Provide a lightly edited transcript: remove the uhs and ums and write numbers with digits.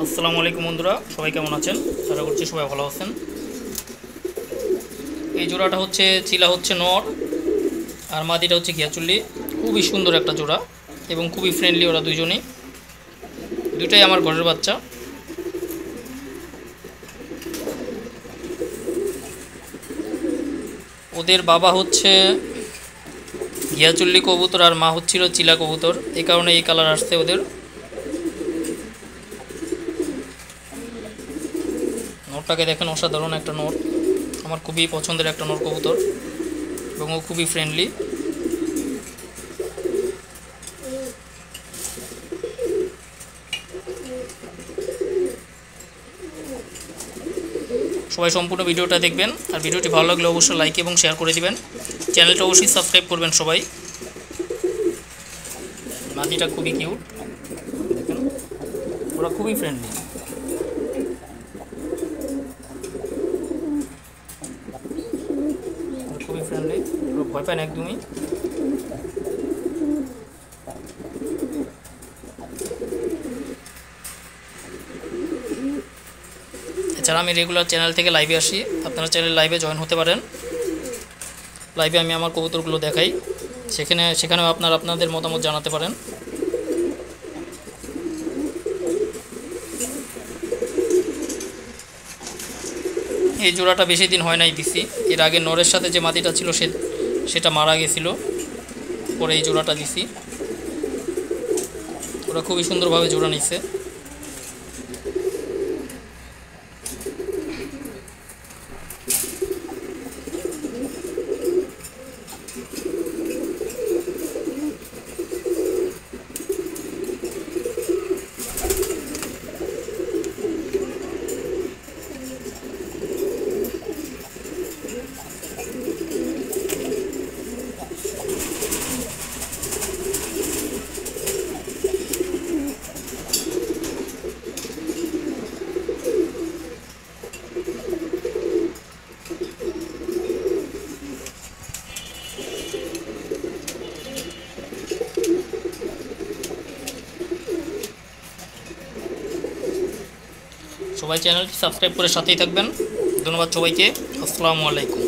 আসসালামু আলাইকুম বন্ধুরা, সবাই কেমন আছেন? আশা করছি সবাই ভালো আছেন। এই জোড়াটা হচ্ছে চিলা হচ্ছে নর আর মাদিটা হচ্ছে ঘিয়াচুল্লি। খুবই সুন্দর একটা জোড়া এবং খুবই ফ্রেন্ডলি ওরা দুইটাই আমার ঘরের বাচ্চা। ওদের বাবা হচ্ছে ঘিয়াচুল্লি কবুতর আর মা হচ্ছিল চিলা কবুতর, এই কারণে এই কালার আসছে ওদের। নরটাকে দেখেন, অসাধারণ একটা নর, আমার খুবই পছন্দের একটা নর কবুতর এবং ও খুবই ফ্রেন্ডলি। সবাই সম্পূর্ণ ভিডিওটা দেখবেন আর ভিডিওটি ভালো লাগলে অবশ্যই লাইক এবং শেয়ার করে দিবেন। চ্যানেলটা অবশ্যই সাবস্ক্রাইব করবেন সবাই। মাদিটা খুবই কিউট, দেখেন ওরা খুবই ফ্রেন্ডলি। খুবই ফ্রেন্ডলি, ওরা ভয় পায় না একদমই। এছাড়া আমি রেগুলার চ্যানেল থেকে লাইভে আসি, আপনারা চ্যানেল লাইভে জয়েন হতে পারেন। লাইভে আমি আমার কবুতরগুলো দেখাই, সেখানেও আপনাদের মতামত জানাতে পারেন। এই জোড়াটা বেশি দিন হয় নাই দিছি, এর আগে নরের সাথে যে মাদিটা ছিল সেটা মারা গেছিল, পরে এই জোড়াটা দিছি। ওরা খুবই সুন্দরভাবে জোড়া নিচ্ছে। সবাই চ্যানেলটি সাবস্ক্রাইব করে সাথেই থাকবেন। ধন্যবাদ সবাইকে। আসসালামু আলাইকুম।